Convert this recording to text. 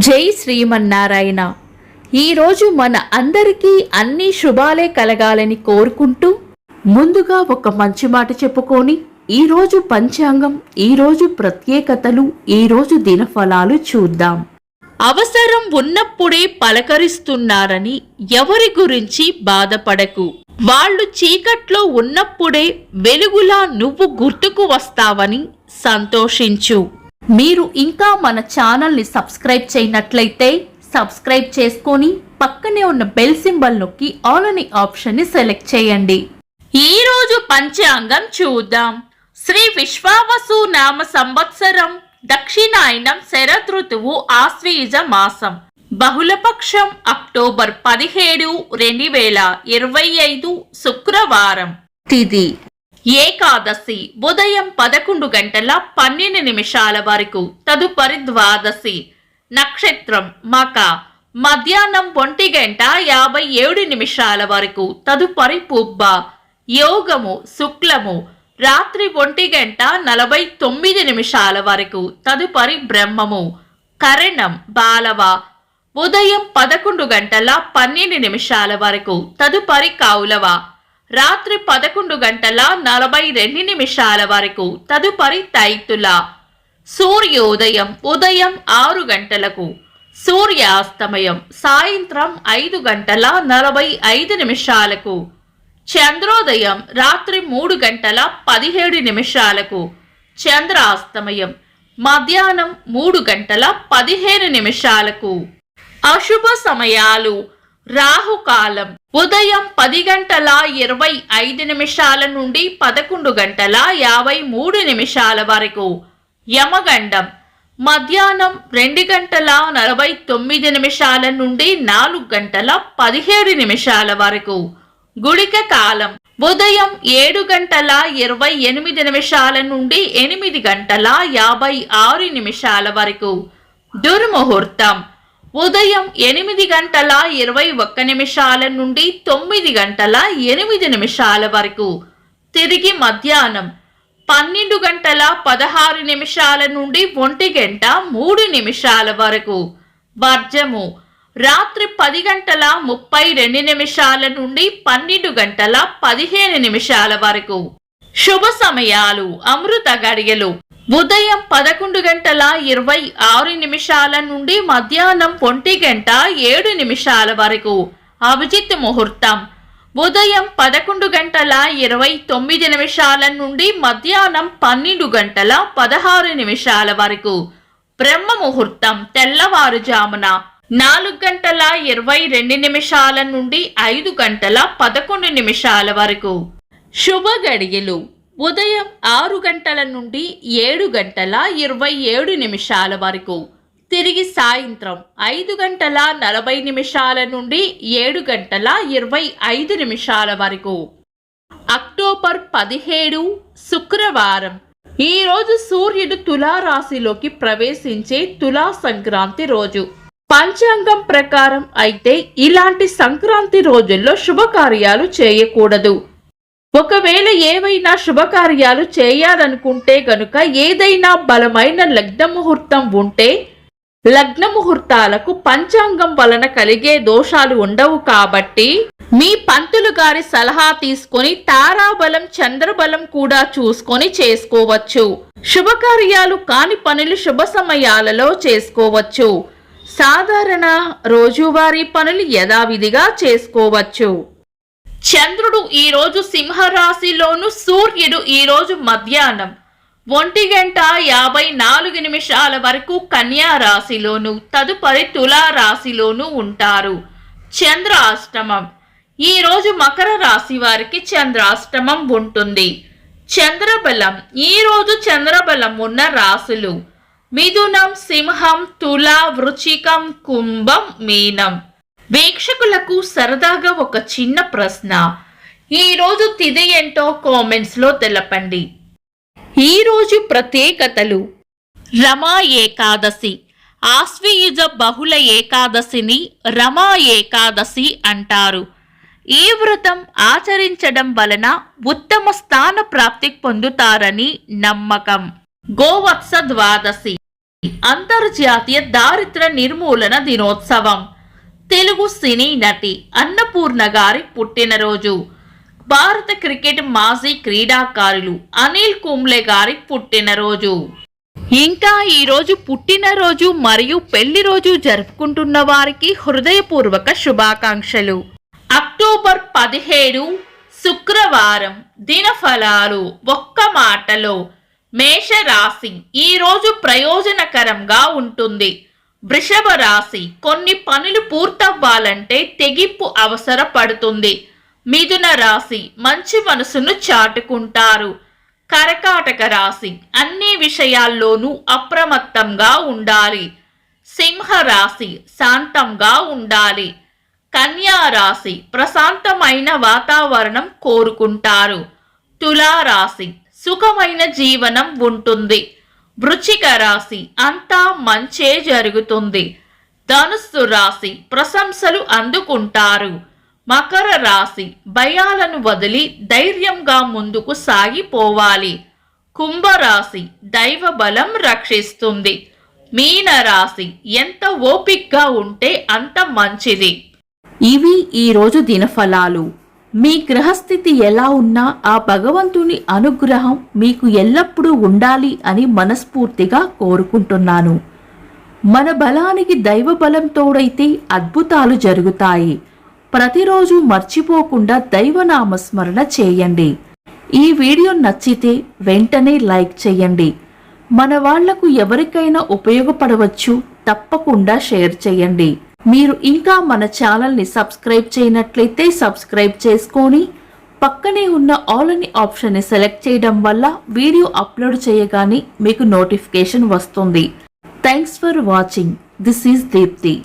జై శ్రీమన్నారాయణ. ఈరోజు మన అందరికీ అన్ని శుభాలే కలగాలని కోరుకుంటూ ముందుగా ఒక మంచి మాట చెప్పుకొని ఈరోజు పంచాంగం, ఈరోజు ప్రత్యేకతలు, ఈరోజు దినఫలాలు చూద్దాం. అవసరం ఉన్నప్పుడే పలకరిస్తున్నారని ఎవరి గురించి బాధపడకు. వాళ్ళు చీకట్లో ఉన్నప్పుడే వెలుగులా నువ్వు గుర్తుకు వస్తావని సంతోషించు. మీరు ఇంకా మన ఛానల్ని సబ్స్క్రైబ్ చేయనట్లయితే సబ్స్క్రైబ్ చేసుకొని పక్కనే ఉన్న బెల్ సింబల్ నొక్కి ఆల్ అనే ఆప్షన్ని సెలెక్ట్ చేయండి. ఈరోజు పంచాంగం చూద్దాం. శ్రీ విశ్వావసు నామ సంవత్సరం, దక్షిణాయనం, శరదృతువు, ఆశ్వీజ మాసం, బహుళపక్షం, అక్టోబర్ 17, 2025 శుక్రవారం. తిథి ఏకాదశి ఉదయం 11 గంటల 12 నిమిషాల వరకు, తదుపరి ద్వాదశి. నక్షత్రం మక మధ్యాహ్నం 1 గంట 57 నిమిషాల వరకు, తదుపరి పుబ్బ. యోగము శుక్లము రాత్రి 1 గంట 49 నిమిషాల వరకు, తదుపరి బ్రహ్మము. కరణం బాలవ ఉదయం 11 గంటల 12 నిమిషాల వరకు, తదుపరి కౌలవ. రాత్రి 11 గంటల 42 నిమిషాల వరకు, తదుపరి తైతుల. సూర్యోదయం ఉదయం 6 గంటలకు, సూర్యాస్తమయం సాయంత్రం 5 గంటల 45 నిమిషాలకు, చంద్రోదయం రాత్రి 3 గంటల 17 నిమిషాలకు, చంద్రాస్తమయం మధ్యాహ్నం 3 గంటల 15 నిమిషాలకు. అశుభ సమయాలు: రాహుకాలం ఉదయం 10 గంటల 25 నిమిషాల నుండి 11 గంటల 53 నిమిషాల వరకు, యమగండం మధ్యాహ్నం 2 గంటల 49 నిమిషాల నుండి 4 గంటల 17 నిమిషాల వరకు, గుళిక కాలం ఉదయం 7 గంటల 28 నిమిషాల నుండి 8 గంటల 56 నిమిషాల వరకు, దుర్ముహూర్తం ఉదయం 8 గంటల 21 నిమిషాల నుండి 9 గంటల 8 నిమిషాల వరకు, తిరిగి మధ్యాహ్నం 12 గంటల 16 నిమిషాల నుండి 1 గంట 3 నిమిషాల వరకు, వర్జము రాత్రి 10 గంటల 32 నిమిషాల నుండి 12 గంటల 15 నిమిషాల వరకు. శుభ సమయాలు: అమృత గడియలు ఉదయం 11 గంటల 26 నిమిషాల నుండి మధ్యాహ్నం 1 గంట 7 నిమిషాల వరకు, అభిజిత్ ముహూర్తం ఉదయం 11 గంటల 29 నిమిషాల నుండి మధ్యాహ్నం 12 గంటల 16 నిమిషాల వరకు, బ్రహ్మ ముహూర్తం తెల్లవారుజామున 4 గంటల 22 నిమిషాల నుండి 5 గంటల 11 నిమిషాల వరకు. శుభ గడియలు ఉదయం 6 గంటల నుండి 7 గంటల 27 నిమిషాల వరకు, తిరిగి సాయంత్రం 5 గంటల 40 నిమిషాల నుండి 7 గంటల 25 నిమిషాల వరకు. అక్టోబర్ 17 శుక్రవారం. ఈరోజు సూర్యుడు తులారాశిలోకి ప్రవేశించే తులా సంక్రాంతి రోజు. పంచాంగం ప్రకారం అయితే ఇలాంటి సంక్రాంతి రోజుల్లో శుభకార్యాలు చేయకూడదు. ఒకవేళ ఏవైనా శుభకార్యాలు చేయాలనుకుంటే గనుక ఏదైనా బలమైన లగ్న ముహూర్తం ఉంటే లగ్న ముహూర్తాలకు పంచాంగం వలన కలిగే దోషాలు ఉండవు కాబట్టి మీ పంతులు గారి సలహా తీసుకొని తారాబలం, చంద్రబలం కూడా చూసుకొని చేసుకోవచ్చు. శుభకార్యాలు కాని పనులు శుభ సమయాలలో చేసుకోవచ్చు. సాధారణ రోజువారీ పనులు యథావిధిగా చేసుకోవచ్చు. చంద్రుడు ఈరోజు సింహరాశిలోను, సూర్యుడు ఈరోజు మధ్యాహ్నం 1 గంట 54 నిమిషాల వరకు కన్యా రాశిలోను, తదుపరి తులా రాశిలోను ఉంటారు. చంద్రాష్టమం ఈరోజు మకర రాశి వారికి చంద్రాష్టమం ఉంటుంది. చంద్రబలం ఈరోజు చంద్రబలం ఉన్న రాశులు మిథునం, సింహం, తుల, వృశ్చికం, కుంభం, మీనం. వీక్షకులకు సరదాగా ఒక చిన్న ప్రశ్న. ఈరోజు తిథి ఏంటో కామెంట్స్ లో తెలపండి. ఈరోజు ప్రత్యేకతలు: రమా ఏకాదశి, ఆశ్వయుజ బహుళ ఏకాదశిని రమా ఏకాదశి అంటారు. ఈ వ్రతం ఆచరించడం వలన ఉత్తమ స్థాన ప్రాప్తి పొందుతారని నమ్మకం. గోవత్స ద్వాదశి అంతర్జాతీయ దారిద్ర్య నిర్మూలన దినోత్సవం. తెలుగు సినీ నటి అన్నపూర్ణ గారి పుట్టినరోజు. భారత క్రికెట్ మాజీ క్రీడాకారులు అనిల్ కుంబ్లే గారి పుట్టినరోజు. ఇంకా ఈరోజు పుట్టినరోజు మరియు పెళ్లి రోజు జరుపుకుంటున్న వారికి హృదయపూర్వక శుభాకాంక్షలు. అక్టోబర్ 17 శుక్రవారం. దినఫలాలు. ఒక్క మాటలో మేషరాశి ఈరోజు ప్రయోజనకరంగా ఉంటుంది. వృషభ రాశి కొన్ని పనులు పూర్తవ్వాలంటే తెగింపు అవసరపడుతుంది. మిథున రాశి మంచి మనసును చాటుకుంటారు. కర్కాటక రాశి అన్ని విషయాల్లోనూ అప్రమత్తంగా ఉండాలి. సింహ రాశి శాంతంగా ఉండాలి. కన్యా రాశి ప్రశాంతమైన వాతావరణం కోరుకుంటారు. తులా రాశి సుఖమైన జీవనం ఉంటుంది. వృశ్చిక రాశి అంతా మంచే జరుగుతుంది. ధనుస్సు రాశి ప్రశంసలు అందుకుంటారు. మకర రాశి భయాలను వదిలి ధైర్యంగా ముందుకు సాగిపోవాలి. కుంభరాశి దైవ బలం రక్షిస్తుంది. మీన రాశి ఎంత ఓపికగా ఉంటే అంత మంచిది. ఇవి ఈరోజు దినఫలాలు. మీ గ్రహస్థితి ఎలా ఉన్నా ఆ భగవంతుని అనుగ్రహం మీకు ఎల్లప్పుడూ ఉండాలి అని మనస్ఫూర్తిగా కోరుకుంటున్నాను. మన బలానికి దైవ బలం తోడైతే అద్భుతాలు జరుగుతాయి. ప్రతిరోజు మర్చిపోకుండా దైవనామస్మరణ చేయండి. ఈ వీడియో నచ్చితే వెంటనే లైక్ చేయండి. మన వాళ్లకు ఎవరికైనా ఉపయోగపడవచ్చు. తప్పకుండా షేర్ చేయండి. మీరు ఇంకా మన ఛానల్ని సబ్స్క్రైబ్ చేయనట్లయితే సబ్స్క్రైబ్ చేసుకొని పక్కనే ఉన్న ఆల్ అని ఆప్షన్ని సెలెక్ట్ చేయడం వల్ల వీడియో అప్లోడ్ చేయగానే మీకు నోటిఫికేషన్ వస్తుంది. Thanks for watching. This is Deepti.